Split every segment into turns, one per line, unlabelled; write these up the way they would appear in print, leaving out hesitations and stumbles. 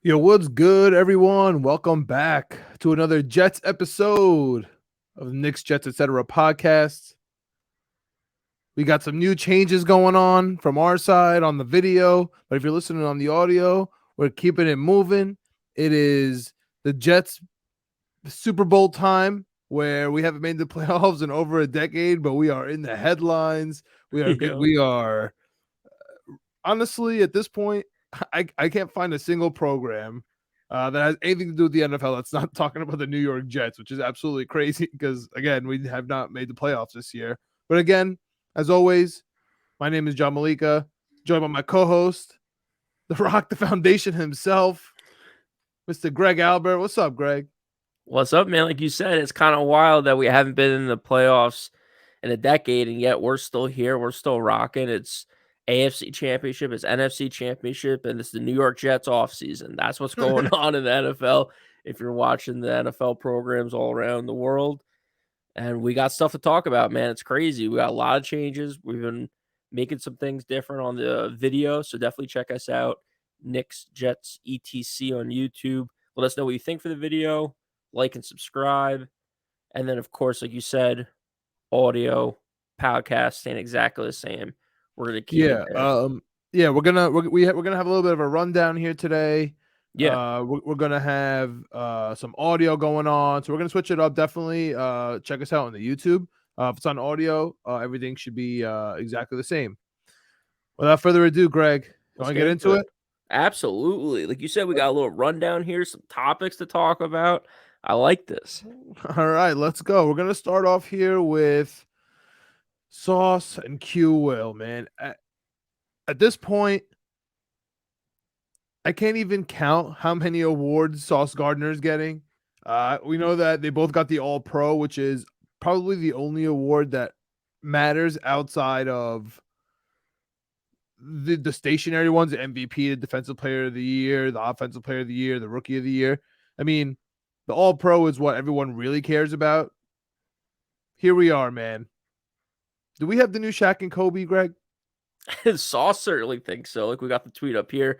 Yo, what's good, everyone? Welcome back to another Jets episode of the Knicks, Jets, etc. podcast. We got some new changes going on from our side on the video, but if you're listening on the audio, we're keeping it moving. It is the Jets Super Bowl time where we haven't made the playoffs in over a decade, but we are in the headlines. We are good.
Yeah.
We are honestly at this point, I can't find a single program that has anything to do with the NFL that's not talking about the New York Jets, which is absolutely crazy because, again, we have not made the playoffs this year. But again, as always, my name is John Meleka, joined by my co host, the Rock, the Foundation himself, Mr. Greg Albert. What's up, Greg?
What's up, man? Like you said, it's kind of wild that we haven't been in the playoffs in a decade, and yet we're still here. We're still rocking. It's AFC Championship, it's NFC Championship, and it's the New York Jets offseason. That's what's going on in the NFL. If you're watching the NFL programs all around the world, and we got stuff to talk about, man. It's crazy. We got a lot of changes. We've been making some things different on the video, so definitely check us out. Knicks Jets ETC on YouTube. Let us know what you think for the video. Like and subscribe. And then, of course, like you said, audio podcast staying exactly the same. We're gonna keep it
Yeah.
there.
We're gonna have a little bit of a rundown here today.
Yeah,
We're gonna have some audio going on, so we're gonna switch it up. Definitely check us out on the YouTube. If it's on audio, everything should be exactly the same. Without further ado, Greg, you
let's
want to
get
get
into
into
it.
it?
Absolutely. Like you said, we got a little rundown here, some topics to talk about. I like this.
All right, let's go. We're gonna start off here with Sauce and Q Will, man. At this point, I can't even count how many awards Sauce Gardner is getting. We know that they both got the All Pro, which is probably the only award that matters outside of the stationary ones, the MVP, the Defensive Player of the Year, the Offensive Player of the Year, the Rookie of the Year. I mean, the All Pro is what everyone really cares about. Here we are, man. Do we have the new Shaq and Kobe, Greg?
Sauce certainly thinks so. Like we got the tweet up here.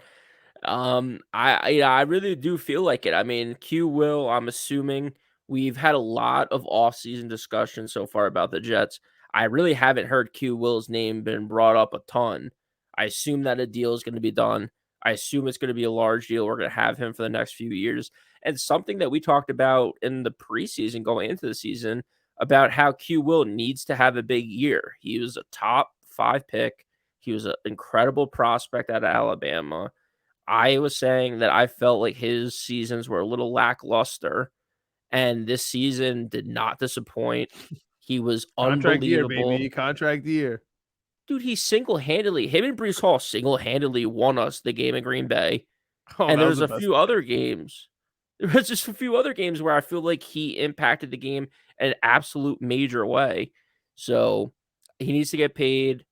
I really do feel like it. I mean, Q will. I'm assuming we've had a lot of off-season discussion so far about the Jets. I really haven't heard Q Will's name been brought up a ton. I assume that a deal is going to be done. I assume it's going to be a large deal. We're going to have him for the next few years. And something that we talked about in the preseason going into the season about how Q Will needs to have a big year. He was a top 5 pick. He was an incredible prospect out of Alabama. I was saying that I felt like his seasons were a little lackluster, and this season did not disappoint. He was
Contract year, baby.
unbelievable.
Contract year.
Dude, he single-handedly him and Brees Hall single-handedly won us the game in Green Bay,
Oh,
and
that was
there's
the
a
best
few
part.
other games. There was just a few other games where I feel like he impacted the game in an absolute major way. So, he needs to get paid.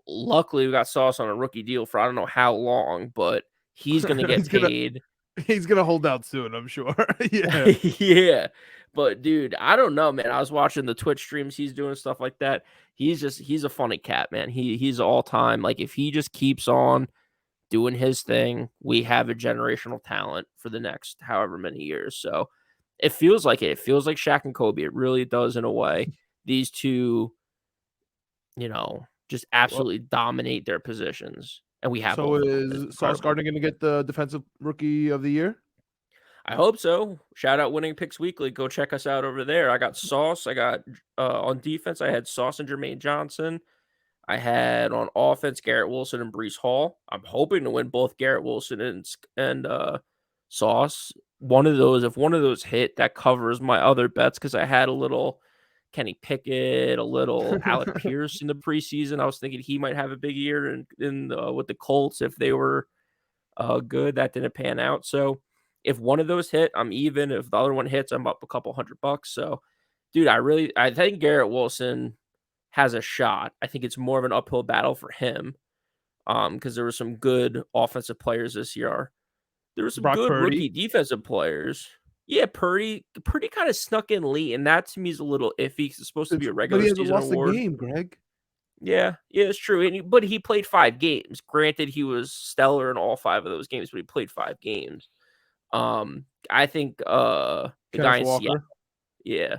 Luckily, we got Sauce on a rookie deal for I don't know how long, but he's gonna get
he's gonna
paid.
he's gonna hold out soon, I'm sure. Yeah.
Yeah. But dude, I don't know, man. I was watching the Twitch streams he's doing stuff like that. He's a funny cat, man. He's all time. Like if he just keeps on doing his thing, we have a generational talent for the next however many years. So it feels like it. It feels like Shaq and Kobe. It really does in a way. These two, just
Well,
absolutely dominate their positions. And we have
so
both of them. It's
is Sauce
incredible.
Gardner gonna get the defensive rookie of the year?
I hope so. Shout out Winning Picks Weekly. Go check us out over there. I got Sauce. I got on defense. I had Sauce and Jermaine Johnson. I had on offense Garrett Wilson and Brees Hall. I'm hoping to win both Garrett Wilson and Sauce. One of those, if one of those hit, that covers my other bets because I had a little Kenny Pickett, a little Alec Pierce in the preseason. I was thinking he might have a big year in with the Colts if they were good. That didn't pan out. So if one of those hit, I'm even. If the other one hits, I'm up a couple $100. So, dude, I think Garrett Wilson has a shot. I think it's more of an uphill battle for him. Because there were some good offensive players this year. There were some
Brock
good
Purdy.
rookie defensive players. Yeah, Purdy kind of snuck in late, and that to me is a little iffy because it's supposed to be a
But
regular
he hasn't
season
lost a
award.
game, Greg.
Yeah, it's true. But he played 5 games. Granted, he was stellar in all 5 of those games, but he played 5 games. I think the guy
Kenneth
in Seattle,
Walker.
yeah,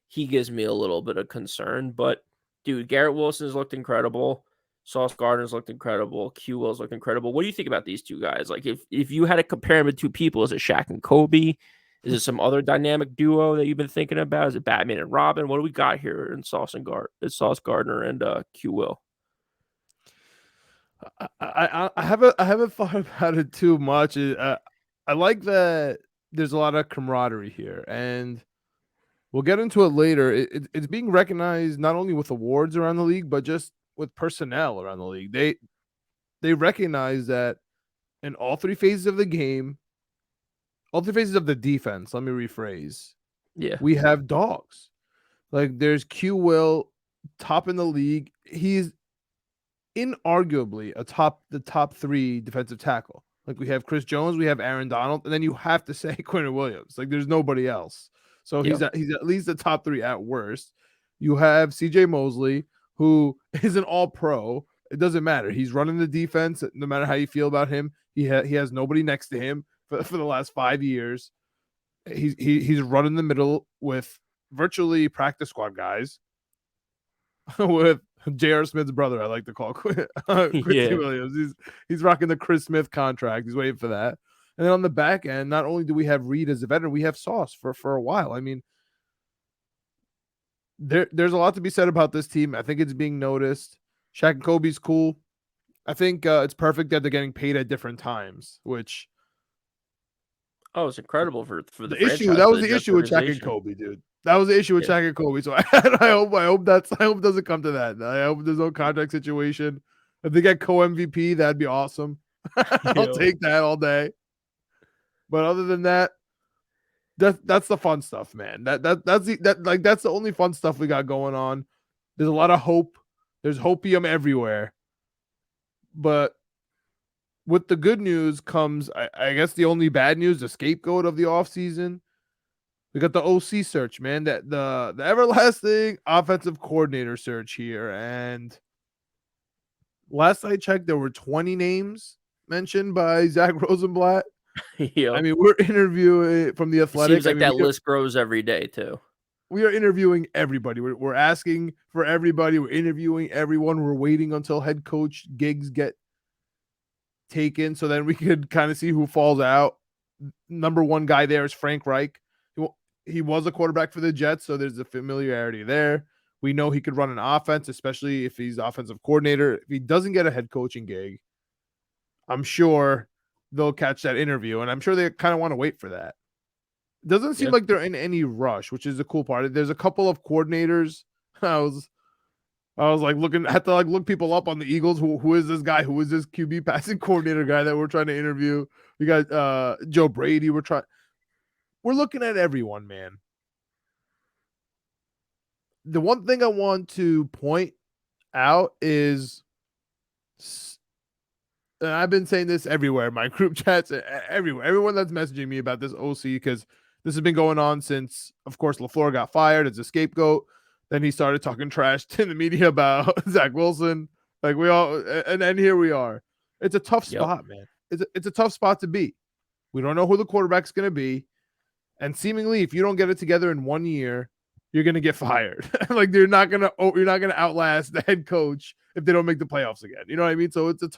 he gives me a little bit of concern. But dude, Garrett Wilson's looked incredible. Sauce Gardner's looked incredible. Q Will's looked incredible. What do you think about these two guys? Like, if you had to compare them to two people, is it Shaq and Kobe? Is it some other dynamic duo that you've been thinking about? Is it Batman and Robin? What do we got here in Sauce Gardner and Q Will?
I haven't thought about it too much. I like that there's a lot of camaraderie here, and we'll get into it later. It's being recognized not only with awards around the league, but just with personnel around the league. They recognize that in all three phases of the game, all three phases of the defense. Let me rephrase.
Yeah,
We have dogs. Like there's Q Will, top in the league. He's inarguably the top three defensive tackle. Like we have Chris Jones, we have Aaron Donald, and then you have to say Quentin Williams. Like there's nobody else. So
yep,
he's at least the top three at worst. You have CJ Mosley, who is an all pro. It doesn't matter. He's running the defense. No matter how you feel about him, he has nobody next to him for the last 5 years. He's running the middle with virtually practice squad guys with J.R. Smith's brother, I like to call Quincy
yeah,
Williams. He's rocking the Chris Smith contract. He's waiting for that. And then on the back end, not only do we have Reed as a veteran, we have Sauce for a while. I mean, there's a lot to be said about this team. I think it's being noticed. Shaq and Kobe's cool. I think it's perfect that they're getting paid at different times, which
oh, it's incredible for the
the issue
franchise,
that
for
was
the
the
Jets
issue with Shaq and
organization.
Kobe, dude. That was the issue with
Yeah,
Shaq and Kobe. So I hope it doesn't come to that. I hope there's no contract situation. If they get co-MVP, that'd be awesome. I'll
yeah,
take that all day. But other than that, that's the fun stuff, man. That's the only fun stuff we got going on. There's a lot of hope. There's hopium everywhere. But with the good news comes, I guess the only bad news, the scapegoat of the offseason. We got the OC search, man. That the everlasting offensive coordinator search here. And last I checked, there were 20 names mentioned by Zach Rosenblatt. I
yep.
mean, we're interviewing from the
It seems
Athletic. I
like
mean,
that list grows every day too.
we are interviewing everybody. We're asking for everybody. We're interviewing everyone. We're waiting until head coach gigs get taken, so then we could kind of see who falls out. Number one guy there is Frank Reich. He was a quarterback for the Jets, so there's a familiarity there. We know he could run an offense, especially if he's offensive coordinator. If he doesn't get a head coaching gig, I'm sure they'll catch that interview, and I'm sure they kind of want to wait for that. It doesn't seem
Yeah,
like they're in any rush, which is the cool part. There's a couple of coordinators. I was I was like looking, had to like look people up on the Eagles. Who is this guy? Who is this QB passing coordinator guy that we're trying to interview? We got Joe Brady. We're looking at everyone, man. The one thing I want to point out is, and I've been saying this everywhere, my group chats, everywhere, everyone that's messaging me about this OC, because this has been going on since, of course, LaFleur got fired as a scapegoat. Then he started talking trash to the media about Zach Wilson. Like we all, and then here we are. It's a tough
yep,
spot, man. It's a tough spot to be. We don't know who the quarterback's going to be, and seemingly, if you don't get it together in 1 year, you're going to get fired. Like you're not going to outlast the head coach if they don't make the playoffs again. You know what I mean? So it's a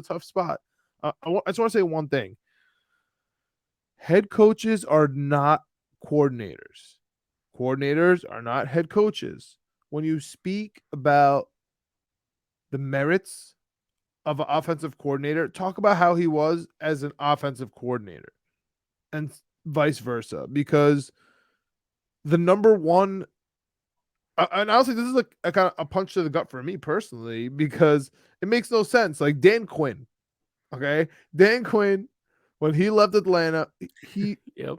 tough spot. I just want to say one thing. Head coaches are not coordinators. Coordinators are not head coaches. When you speak about the merits of an offensive coordinator, talk about how he was as an offensive coordinator and vice versa. Because the number one, and honestly, this is like a kind of a punch to the gut for me personally, because it makes no sense. Like Dan Quinn, okay? Dan Quinn, when he left Atlanta, he
yep,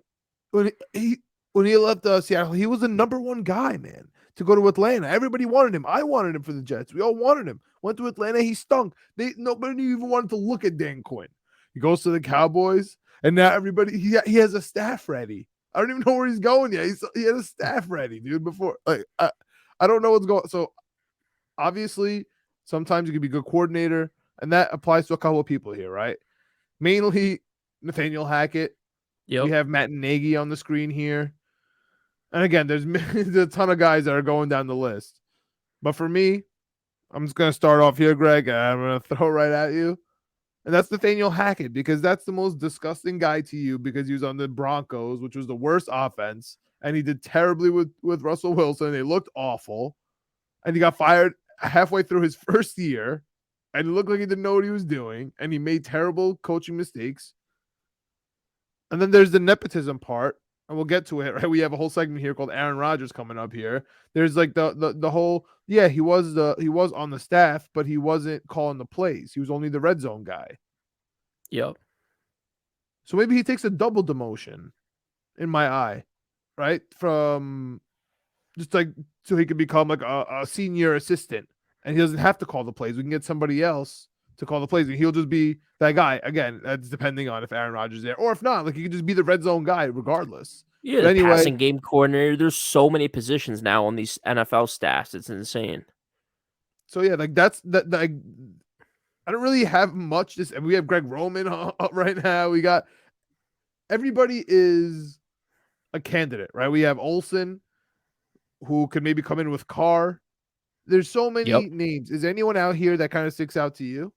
when he left Seattle, he was the number one guy, man, to go to Atlanta. Everybody wanted him. I wanted him for the Jets. We all wanted him. Went to Atlanta, he stunk. Nobody even wanted to look at Dan Quinn. He goes to the Cowboys, and now everybody he has a staff ready. I don't even know where he's going yet. He had a staff ready, dude. Before I don't know what's going. So obviously, sometimes you can be a good coordinator, and that applies to a couple of people here, right? Mainly Nathaniel Hackett. We
Yep.
have Matt Nagy on the screen here. And again, there's a ton of guys that are going down the list. But for me, I'm just going to start off here, Greg. And I'm going to throw right at you. And that's Nathaniel Hackett, because that's the most disgusting guy to you, because he was on the Broncos, which was the worst offense. And he did terribly with Russell Wilson. They looked awful. And he got fired halfway through his first year. And it looked like he didn't know what he was doing. And he made terrible coaching mistakes. And then there's the nepotism part, and we'll get to it. Right, we have a whole segment here called Aaron Rodgers coming up here. There's like the whole, yeah, he was on the staff, but he wasn't calling the plays. He was only the red zone guy.
Yep.
So maybe he takes a double demotion in my eye, right? From just like, so he could become like a senior assistant, and he doesn't have to call the plays. We can get somebody else to call the plays, and he'll just be that guy. Again, that's depending on if Aaron Rodgers is there, or if not, like he could just be the red zone guy regardless.
Yeah,
But
the
anyway,
passing game coordinator. There's so many positions now on these NFL staffs. It's insane.
so yeah, like that's that. Like, I don't really have much. This, and we have Greg Roman up right now. We got everybody is a candidate, right? We have Olsen, who could maybe come in with Carr. There's so
Yep.
many names. Is anyone out here that kind of sticks out to you?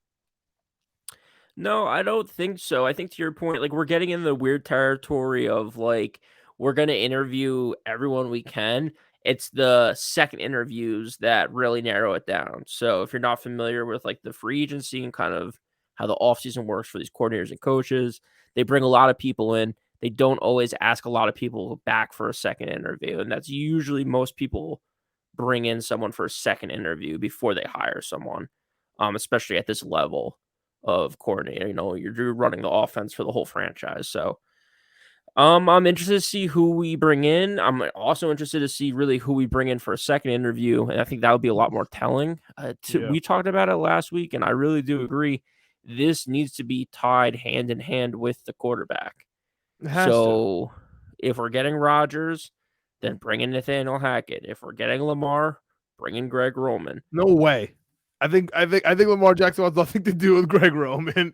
No, I don't think so. I think to your point, like we're getting in the weird territory of like we're gonna interview everyone we can. It's the second interviews that really narrow it down. So if you're not familiar with like the free agency and kind of how the offseason works for these coordinators and coaches, they bring a lot of people in. They don't always ask a lot of people back for a second interview. And that's usually most people bring in someone for a second interview before they hire someone, especially at this level of coordinator. You're running the offense for the whole franchise. So I'm interested to see who we bring in. I'm also interested to see really who we bring in for a second interview, and I think that would be a lot more telling.
Yeah,
We talked about it last week, and I really do agree. This needs to be tied hand in hand with the quarterback.
it has to.
So if we're getting Rodgers, then bring in Nathaniel Hackett. If we're getting Lamar, bring in Greg Roman.
No way. I think Lamar Jackson wants nothing to do with Greg Roman.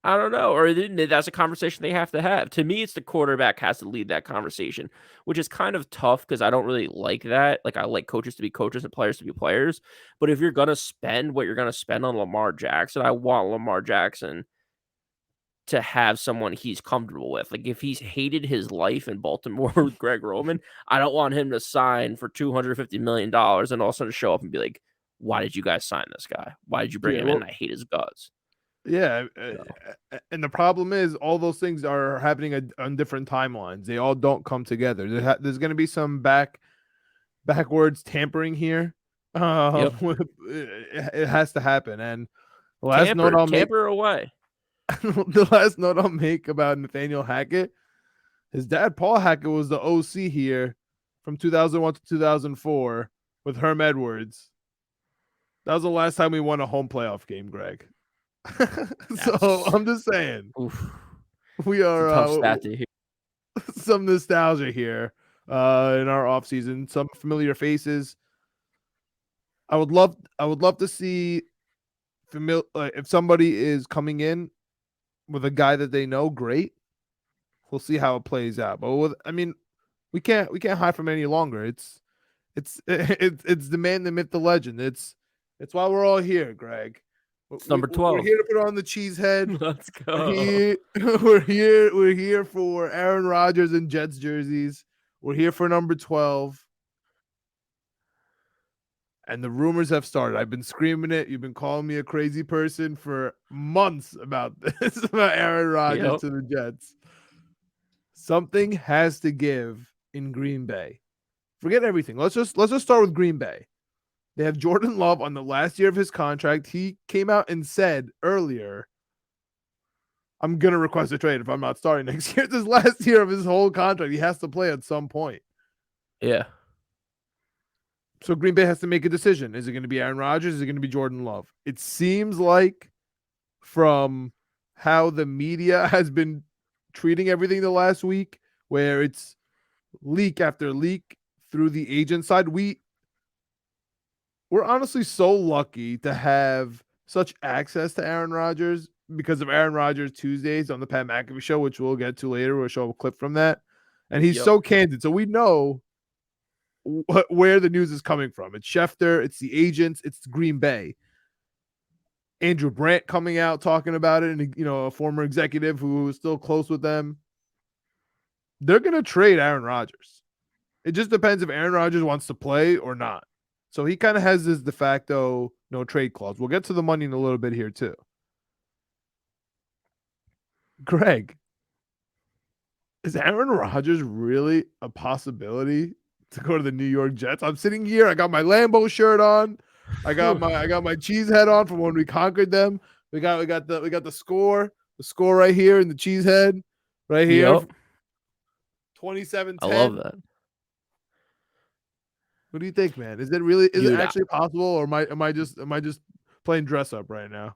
I don't know, or that's a conversation they have to have. To me, it's the quarterback has to lead that conversation, which is kind of tough because I don't really like that. Like I like coaches to be coaches and players to be players. But if you're gonna spend what you're gonna spend on Lamar Jackson, I want Lamar Jackson to have someone he's comfortable with. Like if he's hated his life in Baltimore with Greg Roman, I don't want him to sign for $250 million and all of a sudden show up and be like, "Why did you guys sign this guy? Why did you bring
Yeah,
him in?
well,
I hate his guts."
yeah,
So,
and the problem is all those things are happening on different timelines. They all don't come together. There's going to be some backwards tampering here.
yep.
It has to happen. And the last note
Tamper,
I'll make,
tamper away.
the last note I'll make about Nathaniel Hackett, his dad Paul Hackett was the OC here from 2001 to 2004 with Herm Edwards. That was the last time we won a home playoff game, Greg. So
That's
I'm just saying
oof.
we
It's a
are
tough stat to hear.
some nostalgia here in our offseason, some familiar faces. I would love to see if somebody is coming in with a guy that they know, great. We'll see how it plays out. But we can't hide from it any longer. It's the man, the myth, the legend. It's why we're all here, Greg.
It's number
We're
12.
here to put on the cheese head.
Let's
We're
go.
here. We're here for Aaron Rodgers and Jets jerseys. We're here for number 12. And the rumors have started. I've been screaming it. You've been calling me a crazy person for months about this, about Aaron Rodgers
Yep.
to the Jets. Something has to give in Green Bay. Forget everything. Let's just start with Green Bay. They have Jordan Love on the last year of his contract. He came out and said earlier, I'm going to request a trade if I'm not starting next year. This last year of his whole contract. He has to play at some point.
Yeah.
So Green Bay has to make a decision. Is it going to be Aaron Rodgers? Is it going to be Jordan Love? It seems like from how the media has been treating everything the last week, where it's leak after leak through the agent side, we're honestly so lucky to have such access to Aaron Rodgers because of Aaron Rodgers Tuesdays on the Pat McAfee show, which we'll get to later. We'll show a clip from that. And he's so candid. So we know where the news is coming from. It's Schefter, it's the agents, it's Green Bay. Andrew Brandt coming out talking about it, and a former executive who was still close with them. They're going to trade Aaron Rodgers. It just depends if Aaron Rodgers wants to play or not. So he kind of has this de facto no trade clause. We'll get to the money in a little bit here too. Greg, is Aaron Rodgers really a possibility to go to the New York Jets? I'm sitting here. I got my Lambeau shirt on. I got my cheese head on from when we conquered them. We got the score right here in the cheese head right here.
Yep.
27-10.
I love that.
What do you think, man? Is it actually possible, or am I just playing dress up right now?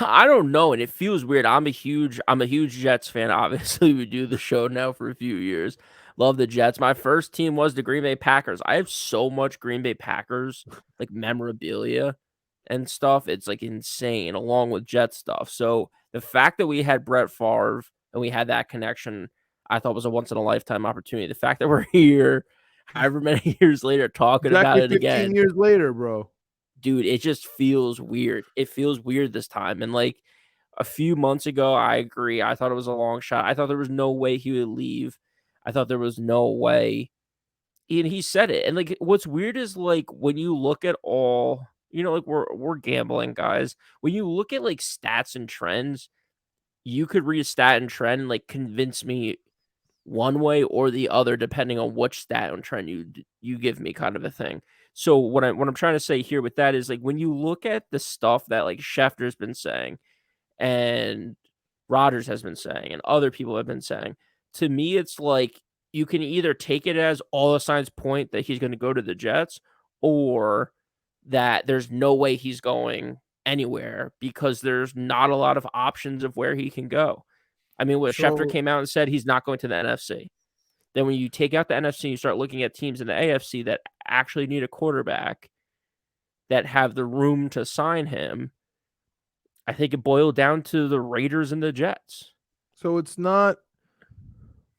I don't know, and it feels weird. I'm a huge Jets fan. Obviously, we do the show now for a few years. Love the Jets. My first team was the Green Bay Packers. I have so much Green Bay Packers like memorabilia and stuff. It's like insane, along with Jet stuff. So the fact that we had Brett Favre and we had that connection, I thought was a once in a lifetime opportunity. The fact that we're here, however many years later, talking about it
15
again,
years later, bro.
Dude, it just feels weird. It feels weird this time. And like a few months ago, I agree. I thought it was a long shot. I thought there was no way he would leave. I thought there was no way. And he said it. And like what's weird is like when you look at all, like we're gambling guys. When you look at like stats and trends, you could read a stat and trend and like convince me one way or the other, depending on which stat and trend you give me, kind of a thing. So what I'm trying to say here with that is like when you look at the stuff that like Schefter's been saying and Rodgers has been saying and other people have been saying, to me it's like you can either take it as all the signs point that he's going to go to the Jets, or that there's no way he's going anywhere because there's not a lot of options of where he can go. I mean, Schefter came out and said he's not going to the NFC. Then when you take out the NFC, you start looking at teams in the AFC that actually need a quarterback that have the room to sign him. I think it boiled down to the Raiders and the Jets.
So it's not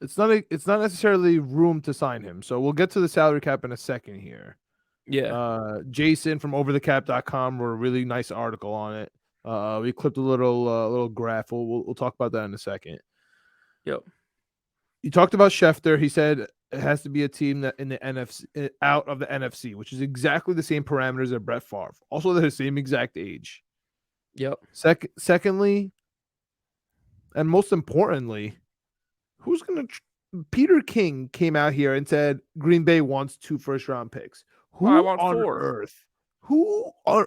necessarily room to sign him. So we'll get to the salary cap in a second here.
Yeah.
Jason from overthecap.com wrote a really nice article on it. We clipped a little graph. We'll talk about that in a second.
Yep.
You talked about Schefter. He said it has to be a team that in the NFC, out of the NFC, which is exactly the same parameters as Brett Favre. Also, they're the same exact age.
Yep.
Secondly, and most importantly, who's going to Peter King came out here and said Green Bay wants 2 first-round picks. Who on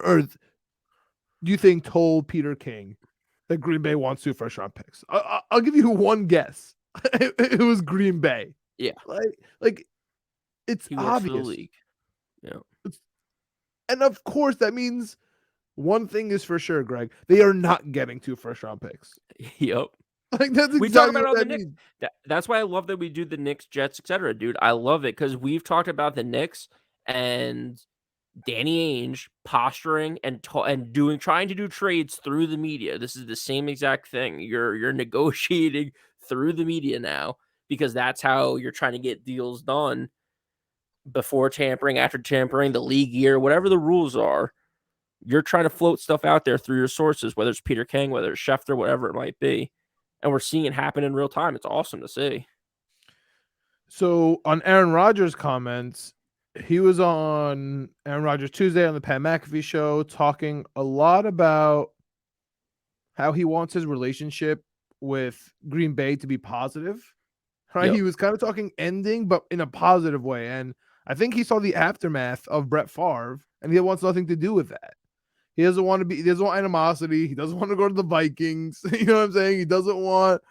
earth do you think told Peter King that Green Bay wants 2 first-round picks? I'll give you one guess. It was Green Bay.
Yeah.
Like it's
he works
obvious.
for the league. Yeah.
And of course, that means one thing is for sure, Greg. They are not getting 2 first-round picks.
Yep.
Like that's
we
exactly
talk about
what
all
that
the Knicks.
means.
That's why I love that we do the Knicks, Jets, etc. Dude, I love it because we've talked about the Knicks and Danny Ainge posturing and trying to do trades through the media. This is the same exact thing. You're negotiating through the media now because that's how you're trying to get deals done before tampering, after tampering, the league year, whatever the rules are. You're trying to float stuff out there through your sources, whether it's Peter King, whether it's Schefter, whatever it might be. And we're seeing it happen in real time. It's awesome to see.
So on Aaron Rodgers' comments, he was on Aaron Rodgers Tuesday on the Pat McAfee show talking a lot about how he wants his relationship with Green Bay to be positive. Right?
Yep.
He was kind of talking ending, but in a positive way. And I think he saw the aftermath of Brett Favre, and he wants nothing to do with that. He doesn't want animosity. He doesn't want to go to the Vikings. You know what I'm saying? He doesn't want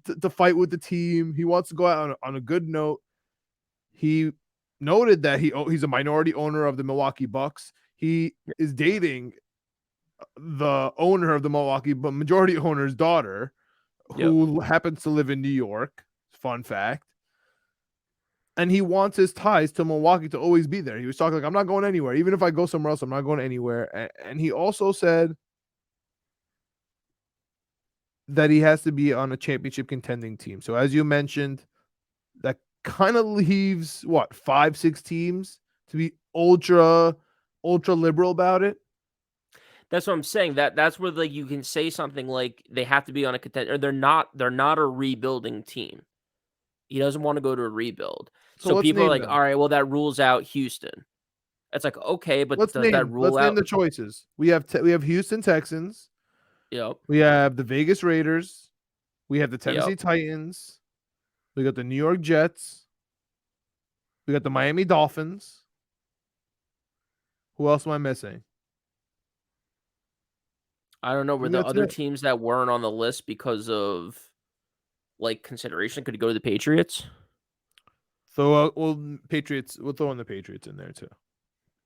to fight with the team. He wants to go out on a good note. He noted that he's a minority owner of the Milwaukee Bucks. He is dating the owner of the Milwaukee, but majority owner's daughter, who happens to live in New York. Fun fact. And he wants his ties to Milwaukee to always be there. He was talking like, I'm not going anywhere. Even if I go somewhere else, I'm not going anywhere. And he also said that he has to be on a championship contending team. So as you mentioned, that kind of leaves what 5-6 teams to be ultra liberal about it.
That's what I'm saying. That's where like you can say something like they have to be on a contender. They're not a rebuilding team. He doesn't want to go to a rebuild.
So
So
let's
people are
name
like,
them.
all right, well that rules out Houston. It's like okay, but
Let's
does that
name
rule
the
out?
choices. We have Houston Texans.
Yep.
We have the Vegas Raiders. We have the
Yep.
Tennessee Titans. We got the New York Jets. We got the Miami Dolphins. Who else am I missing?
I don't know.
I
Were
think
the
that's
other
it.
teams that weren't on the list because of like consideration could go to the Patriots?
So Patriots. We'll throw in the Patriots in there too,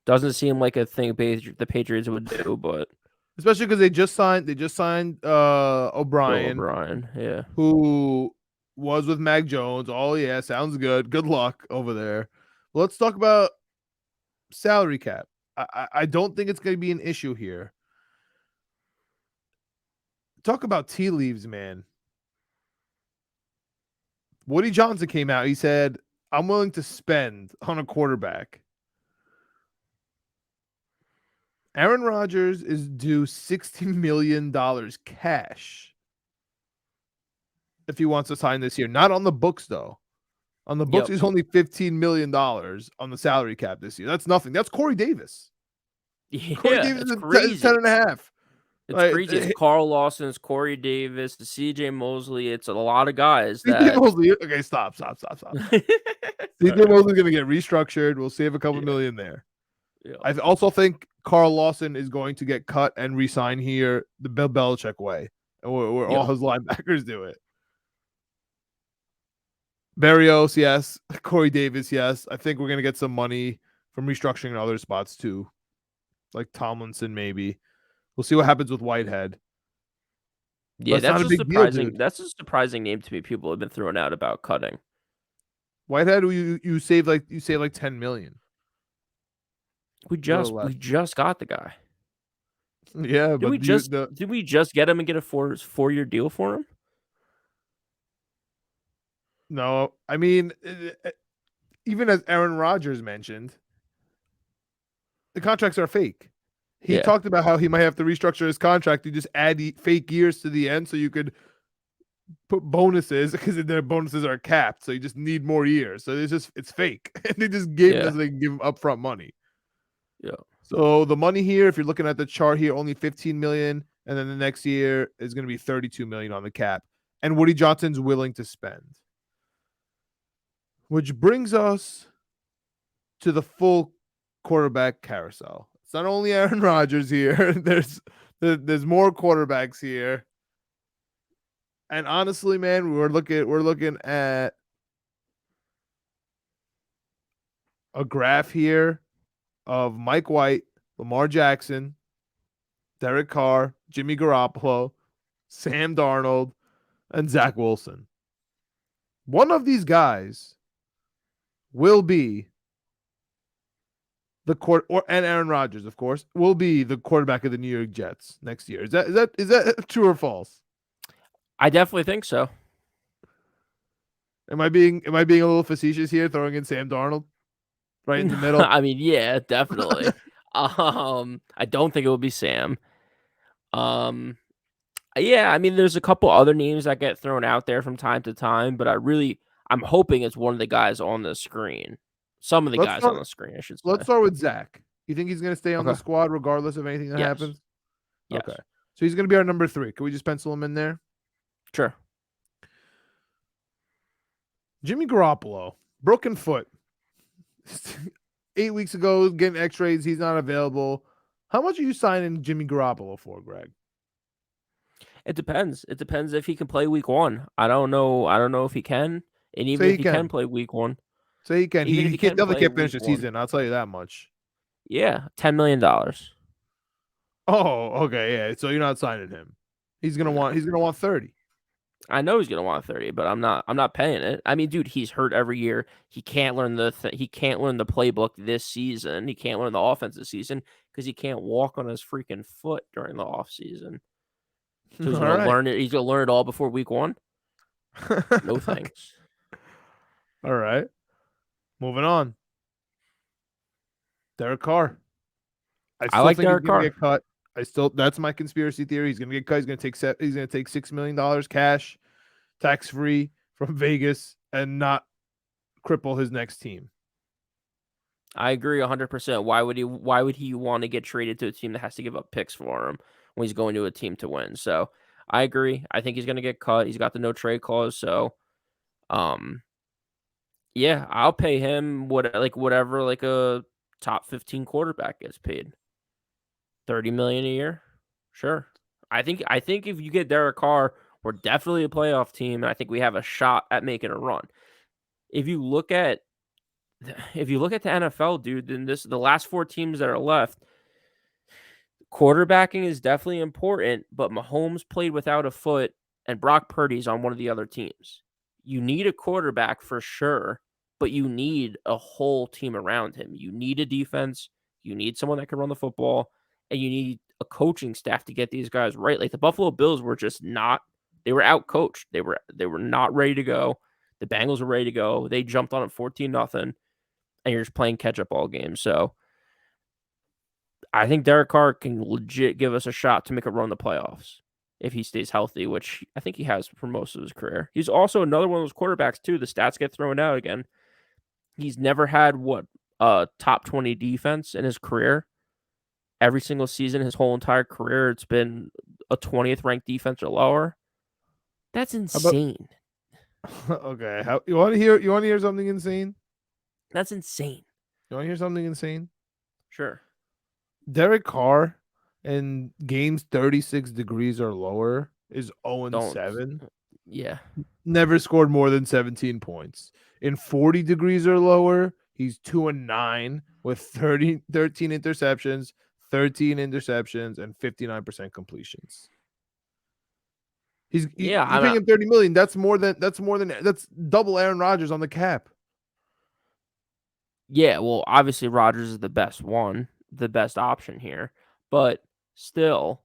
Doesn't seem like a thing the Patriots would do, but
especially because they just signed.
Bill
O'Brien,
O'Brien, yeah.
who was with Mac Jones. Oh yeah, sounds good. Good luck over there. Let's talk about salary cap. I don't think it's going to be an issue here. Talk about tea leaves, man. Woody Johnson came out. He said, "I'm willing to spend on a quarterback." Aaron Rodgers is due $60 million cash if he wants to sign this year. Not on the books, though. On the books,
Yep.
he's only $15 million on the salary cap this year. That's nothing. That's Corey Davis. Corey
Yeah,
Davis
it's
is 10
crazy.
and a half.
It's crazy. It's Carl Lawson, it's Corey Davis, the CJ Mosley. It's a lot of guys
CJ
that
Mosley. Okay, stop. CJ Mosley's going to get restructured. We'll save a couple
Yeah.
million there.
Yeah.
I also think Carl Lawson is going to get cut and resign here the Bill Belichick way, where all
Yeah.
his linebackers do it. Berrios, yes. Corey Davis, yes. I think we're going to get some money from restructuring in other spots too, like Tomlinson maybe. We'll see what happens with Whitehead. But
Yeah,
it's not a big deal, dude.
that's a surprising name to me. People have been throwing out about cutting.
Whitehead, you save like 10 million.
We
A little
just
less.
we just got the guy.
Yeah,
Did we
but
just did we just get him and get a 4-year deal for him?
no, I mean, even as Aaron Rodgers mentioned, the contracts are fake. He
Yeah.
talked about how he might have to restructure his contract to just add fake years to the end so you could put bonuses because their bonuses are capped. So you just need more years. So it's fake. And they just gave him
Yeah.
that so they can give him upfront money.
Yeah.
So the money here, if you're looking at the chart here, only 15 million, and then the next year is going to be 32 million on the cap. And Woody Johnson's willing to spend. Which brings us to the full quarterback carousel. It's not only Aaron Rodgers here. There's more quarterbacks here. And honestly, man, we're looking at a graph here of Mike White, Lamar Jackson, Derek Carr, Jimmy Garoppolo, Sam Darnold, and Zach Wilson. One of these guys will be and Aaron Rodgers, of course, will be the quarterback of the New York Jets next year. Is that true or false?
I definitely think so.
Am I being a little facetious here, throwing in Sam Darnold right in the middle?
I mean, yeah, definitely. I don't think it will be Sam. Um, yeah, I mean, there's a couple other names that get thrown out there from time to time, but I'm hoping it's one of the guys on the screen. Some of the
Let's
guys on
start.
the screen, I should
Let's
say.
start with Zach. You think he's going to stay on the
Okay.
squad regardless of anything that
Yes.
happens?
Yes.
Okay, so he's going to be our number 3. Can we just pencil him in there?
Sure.
Jimmy Garoppolo, broken foot. 8 weeks ago, getting X-rays. He's not available. How much are you signing Jimmy Garoppolo for, Greg?
It depends. It depends if he can play week 1. I don't know. I don't know if he can. And even
Say
if
he
he can
can.
play week 1,
Say he can.
even if
He
he can
definitely
play
can't finish
week
the
1,
season. I'll tell you that much.
yeah, $10 million.
Oh, okay, yeah. So you're not signing him. He's gonna
No.
want 30.
I know he's gonna want 30, but I'm not paying it. I mean, dude, he's hurt every year. He can't learn he can't learn the playbook this season. He can't learn the offense this season because he can't walk on his freaking foot during the off season. So he's
All
gonna
right.
learn it. He's gonna learn it all before week 1. No thanks.
All right. Moving on. Derek Carr. I
I
still
like
think he's
Derek
gonna
Carr.
get cut. That's my conspiracy theory. He's gonna get cut. He's gonna take $6 million cash, tax free from Vegas, and not cripple his next team.
I agree 100%. Why would he want to get traded to a team that has to give up picks for him when he's going to a team to win? So I agree. I think he's gonna get cut. He's got the no trade clause. So um yeah, I'll pay him whatever like a top 15 quarterback gets paid. 30 million a year. Sure. I think if you get Derek Carr, we're definitely a playoff team, and I think we have a shot at making a run. If you look at the NFL, dude, then the last 4 teams that are left, quarterbacking is definitely important, but Mahomes played without a foot and Brock Purdy's on one of the other teams. You need a quarterback for sure, but you need a whole team around him. You need a defense, you need someone that can run the football, and you need a coaching staff to get these guys right. Like the Buffalo Bills were just not they were out coached. They were not ready to go. The Bengals were ready to go. They jumped on it 14-0, and you're just playing catch up all game. So I think Derek Carr can legit give us a shot to make a run in the playoffs if he stays healthy, which I think he has for most of his career. He's also another one of those quarterbacks too. The stats get thrown out again. He's never had top 20 defense in his career. Every single season, his whole entire career, it's been a 20th ranked defense or lower. That's
How about
insane.
okay? You want to hear something insane?
That's insane.
You want to hear something insane?
Sure.
Derek Carr in games 36 degrees or lower is 0 and
Don't.
7.
Yeah.
Never scored more than 17 points. In 40 degrees or lower, he's 2 and 9 with 13 interceptions, and 59% completions.
Yeah.
You paying him 30 million. That's double Aaron Rodgers on the cap.
Yeah, well, obviously Rodgers is the best one, the best option here. But still,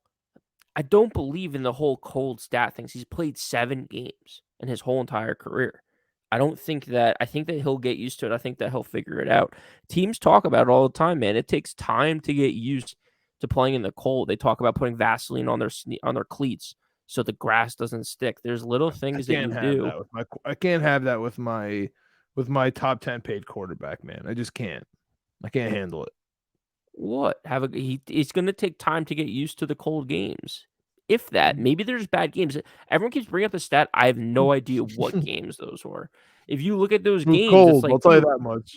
I don't believe in the whole cold stat things. He's played 7 games in his whole entire career. I think that he'll get used to it. I think that he'll figure it out. Teams talk about it all the time, man. It takes time to get used to playing in the cold. They talk about putting Vaseline on their cleats so the grass doesn't stick. There's little things that you do.
I can't have that with my top 10 paid quarterback, man. I just can't. I can't handle it.
What? It's going to take time to get used to the cold games. If that, maybe there's bad games. Everyone keeps bringing up the stat. I have no idea what games those were. If you look at those
It was
games, it's
cold,
like,
I'll tell you
dude,
that much.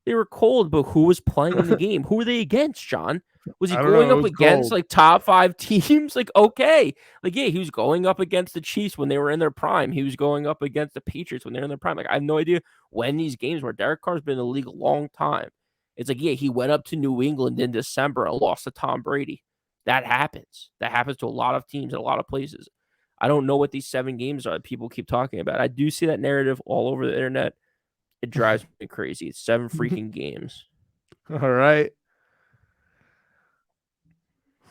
they were cold, but who was playing in the game? Who were they against, John? Was he
I don't
going
know. It
up
was
against
cold.
like top 5 teams? Like, okay. Like, yeah, he was going up against the Chiefs when they were in their prime. He was going up against the Patriots when they were in their prime. Like, I have no idea when these games were. Derek Carr's been in the league a long time. It's like, yeah, he went up to New England in December and lost to Tom Brady. That happens. That happens to a lot of teams in a lot of places. I don't know what these 7 games are that people keep talking about. I do see that narrative all over the internet. It drives me crazy. It's 7 freaking games.
All right.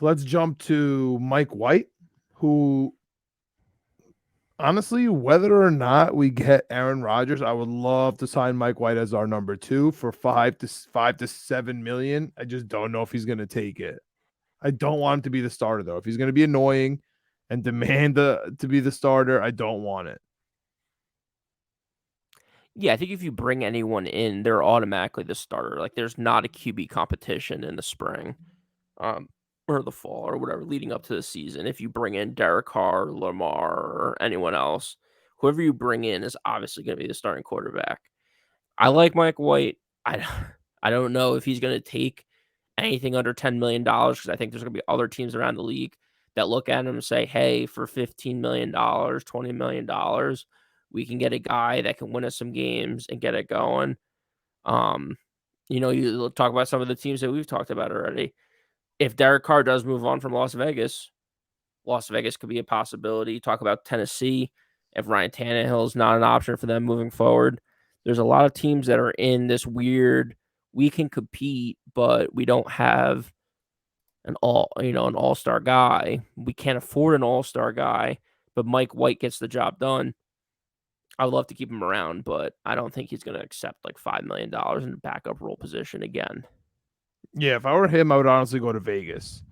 Let's jump to Mike White, who honestly, whether or not we get Aaron Rodgers, I would love to sign Mike White as our number 2 for 5 to 7 million. I just don't know if he's going to take it. I don't want him to be the starter though. If he's going to be annoying and demand to be the starter, I don't want it.
Yeah, I think if you bring anyone in, they're automatically the starter. Like, there's not a QB competition in the spring, or the fall, or whatever, leading up to the season. If you bring in Derek Carr, Lamar, or anyone else, whoever you bring in is obviously going to be the starting quarterback. I like Mike White. I, I don't know if he's going to take anything under $10 million because I think there's going to be other teams around the league that look at him and say, hey, for $15 million, $20 million, we can get a guy that can win us some games and get it going. You talk about some of the teams that we've talked about already. If Derek Carr does move on from Las Vegas could be a possibility. Talk about Tennessee. If Ryan Tannehill is not an option for them moving forward, there's a lot of teams that are in this weird, we can compete, but we don't have an all-star guy. We can't afford an all-star guy, but Mike White gets the job done. I would love to keep him around, but I don't think he's going to accept like $5 million in a backup role position again.
Yeah, if I were him, I would honestly go to Vegas.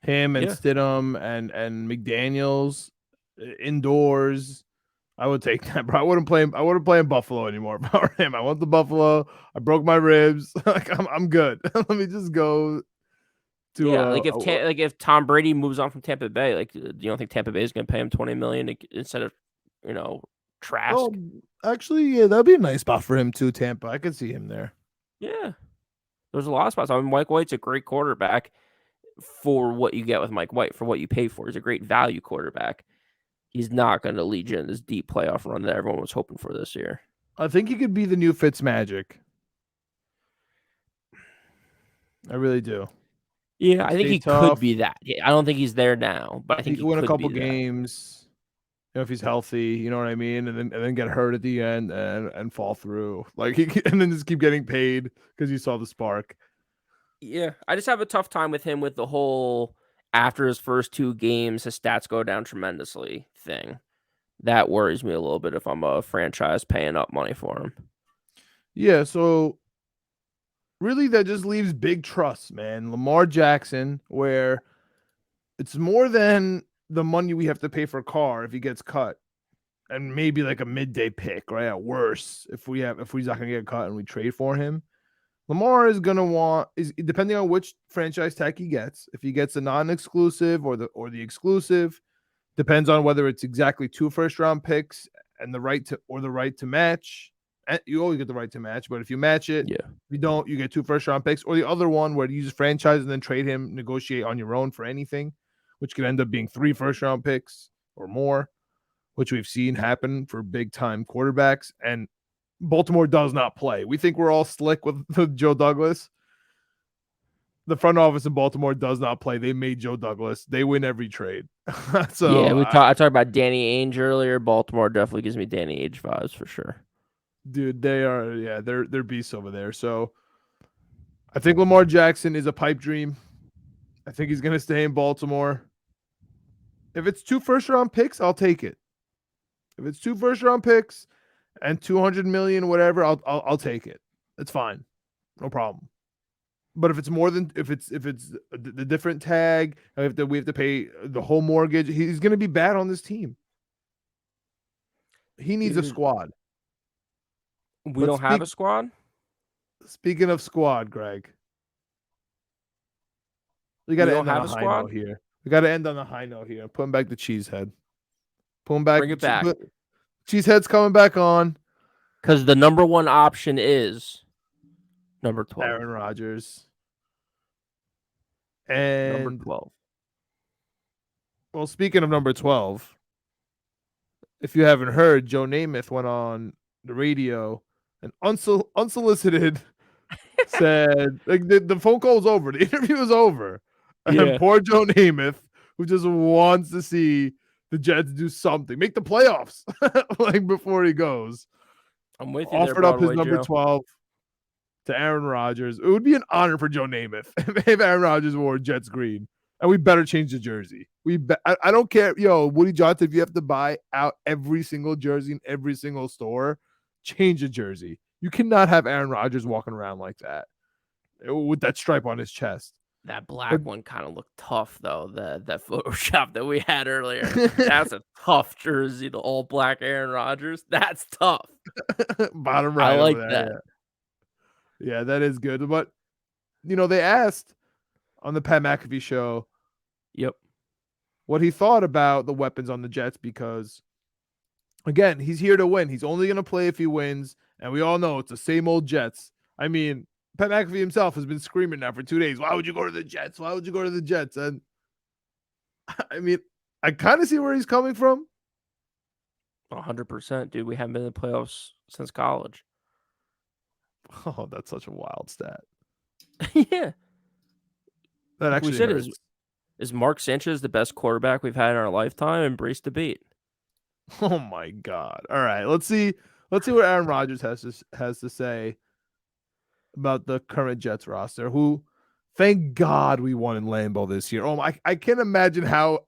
Him and
Yeah.
Stidham and McDaniels indoors. I would take that, bro. I wouldn't play him. I wouldn't play in Buffalo anymore if I were him. I want the Buffalo. I broke my ribs. Like I'm good. Let me just go to
Yeah, like if Tom Brady moves on from Tampa Bay, like you don't think Tampa Bay is going to pay him $20 million instead of you know
oh,
Trask?
actually, yeah, that'd be a nice spot for him too. Tampa, I could see him there.
Yeah, there's a lot of spots. I mean, Mike White's a great quarterback for what you get with Mike White, for what you pay for. He's a great value quarterback. He's not going to lead you in this deep playoff run that everyone was hoping for this year.
I think he could be the new Fitzmagic. I really do.
Yeah,
He'd
I think
stay
he could
tough.
be that. Yeah, I don't think he's there now, but I
He
think
could
he
win a
could
couple
be that.
games. If he's healthy, you know what I mean, and then get hurt at the end and fall through, like and then just keep getting paid because you saw the spark.
Yeah, I just have a tough time with him with the whole after his first 2 games, his stats go down tremendously thing. That worries me a little bit if I'm a franchise paying up money for him.
Yeah, so really that just leaves big trust, man. Lamar Jackson, where it's more than the money we have to pay for Carr if he gets cut, and maybe like a midday pick, right? At worst, if he's not gonna get cut and we trade for him. Lamar is gonna want is depending on which franchise tag he gets. If he gets the non-exclusive or the exclusive, depends on whether it's exactly 2 first-round picks and the right to match. And you always get the right to match, but if you match it,
Yeah.
if you don't, you get 2 first-round picks. Or the other one where you use franchise and then trade him, negotiate on your own for anything, which could end up being 3 first-round picks or more, which we've seen happen for big-time quarterbacks. And Baltimore does not play. We think we're all slick with Joe Douglas. The front office in Baltimore does not play. They made Joe Douglas. They win every trade.
Yeah,
So,
I talked about Danny Ainge earlier. Baltimore definitely gives me Danny Ainge vibes for sure.
dude, they're beasts over there. So, I think Lamar Jackson is a pipe dream. I think he's gonna stay in Baltimore. If it's 2 first-round picks, I'll take it. If it's 2 first-round picks and 200 million, whatever, I'll take it. It's fine, no problem. But if it's more than if it's the different tag, we have to pay the whole mortgage, he's going to be bad on this team. He needs a
Dude,
squad.
we
But
don't have a squad.
speaking of squad, Greg, we got
We
to
don't
end on
have
a
a
high note
squad.
here. We got to end on a high note here. I'm putting back the cheese head. Pulling back
Bring it back
cheese head's coming back on.
because the number one option is number 12.
Aaron Rodgers.
Number
And
12.
well, speaking of number 12, if you haven't heard, Joe Namath went on the radio and unsolicited said, like, the phone call was over, the interview was over, and
Yeah,
poor Joe Namath, who just wants to see the Jets do something, make the playoffs, like before he goes,
I'm with you there,
offered up his
Broadway
number
Joe.
12 to Aaron Rodgers. It would be an honor for Joe Namath if Aaron Rodgers wore Jets green. And we better change the jersey. I don't care. Yo, Woody Johnson, if you have to buy out every single jersey in every single store, change the jersey. You cannot have Aaron Rodgers walking around like that with that stripe on his chest.
That
But
black one kind of looked tough though. That Photoshop that we had earlier. That's a tough jersey. The all black Aaron Rodgers. That's tough.
bottom
I
right over
like
there.
that.
Yeah, that is good. But, they asked on the Pat McAfee show
Yep.
what he thought about the weapons on the Jets because, again, he's here to win. He's only going to play if he wins. And we all know it's the same old Jets. I mean, Pat McAfee himself has been screaming now for 2 days. Why would you go to the Jets? Why would you go to the Jets? And I mean, I kind of see where he's coming from.
100%, dude. We haven't been in the playoffs since college.
Oh, that's such a wild stat.
Yeah.
That
Like we
actually
said,
hurts.
is Mark Sanchez the best quarterback we've had in our lifetime? Embrace debate.
Oh my God. All right. Let's see what Aaron Rodgers has to say about the current Jets roster, who Thank God we won in Lambeau this year. Oh, I can't imagine how.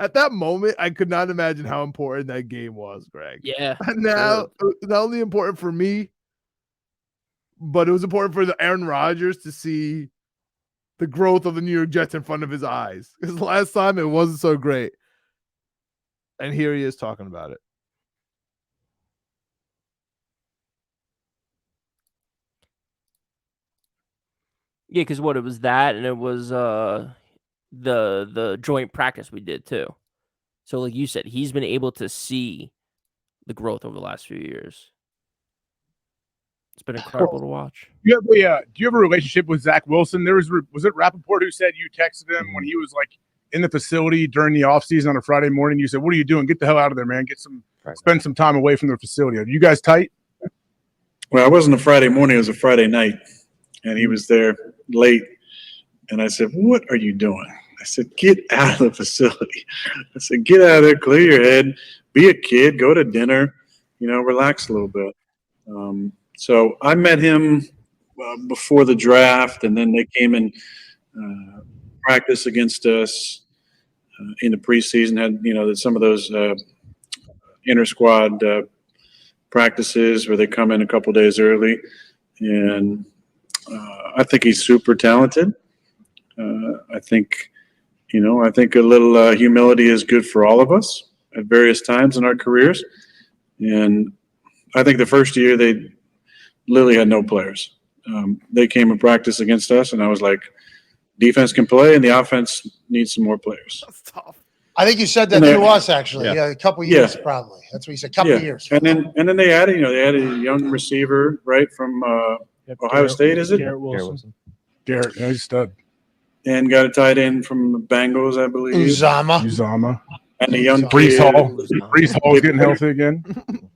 At that moment, I could not imagine how important that game was, Greg.
Yeah.
And now, not only important for me, but it was important for the Aaron Rodgers to see the growth of the New York Jets in front of his eyes. Because last time it wasn't so great. And here he is talking about it.
Yeah, because what it was that, and it was the joint practice we did too. So, like you said, he's been able to see the growth over the last few years. It's been incredible to watch.
Do you have a relationship with Zach Wilson? Was it Rappaport who said you texted him when he was like in the facility during the offseason on a Friday morning? You said, "What are you doing? Get the hell out of there, man. Spend some time away from the facility." Are you guys tight?
Well, it wasn't a Friday morning; it was a Friday night, and he was there late. And I said, "What are you doing?" I said, "Get out of the facility." I said, "Get out of there, clear your head, be a kid, go to dinner, relax a little bit." So I met him before the draft, and then they came and practice against us in the preseason. Had some of those inter squad practices where they come in a couple days early, and I think he's super talented. I think a little humility is good for all of us at various times in our careers. And I think the first year they literally had no players. They came and practiced against us, and I was like, defense can play, and the offense needs some more players.
That's tough.
I think you said that to us, actually. Yeah, a couple years, probably. That's what you said. Couple years.
And then they added, a young receiver, right, from Ohio State, is it?
Garrett Wilson.
Garrett, he's stud.
And got a tight end from the Bengals, I believe.
Uzama.
And a young
Brees
kid.
Hall. Brees Hall's getting healthy again.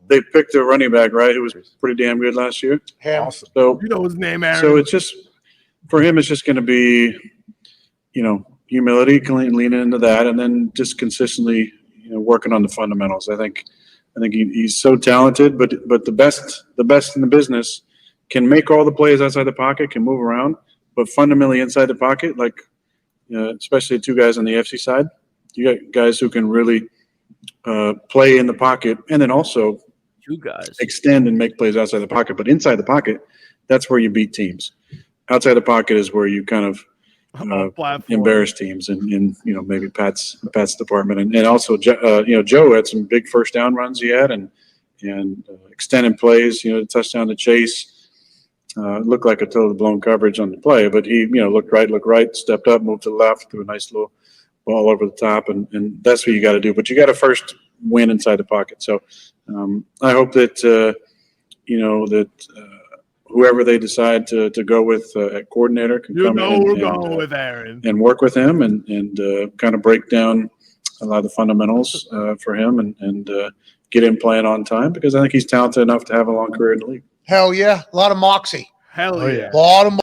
They picked a running back, right, who was pretty damn good last year.
Awesome.
So
You know his name, Aaron.
So it's just for him. It's just going to be, humility, leaning into that, and then just consistently, working on the fundamentals. I think he's so talented, but the best in the business can make all the plays outside the pocket, can move around, but fundamentally inside the pocket, like especially two guys on the AFC side, you got guys who can really play in the pocket, and then also
Two guys
extend and make plays outside the pocket. But inside the pocket, that's where you beat teams. Outside the pocket is where you kind of embarrass teams, and maybe Pat's department, and also Joe had some big first down runs he had, and extended plays. Touchdown to Chase looked like a total blown coverage on the play, but he looked right, stepped up, moved to the left, threw a nice little ball over the top, and that's what you got to do. But you got to first win inside the pocket. So I hope that whoever they decide to go with at coordinator can come in
with Aaron
and work with him and kind of break down a lot of the fundamentals for him and get him playing on time, because I think he's talented enough to have a long career in the league.
Hell yeah. A lot of moxie.
Hell yeah.
A lot of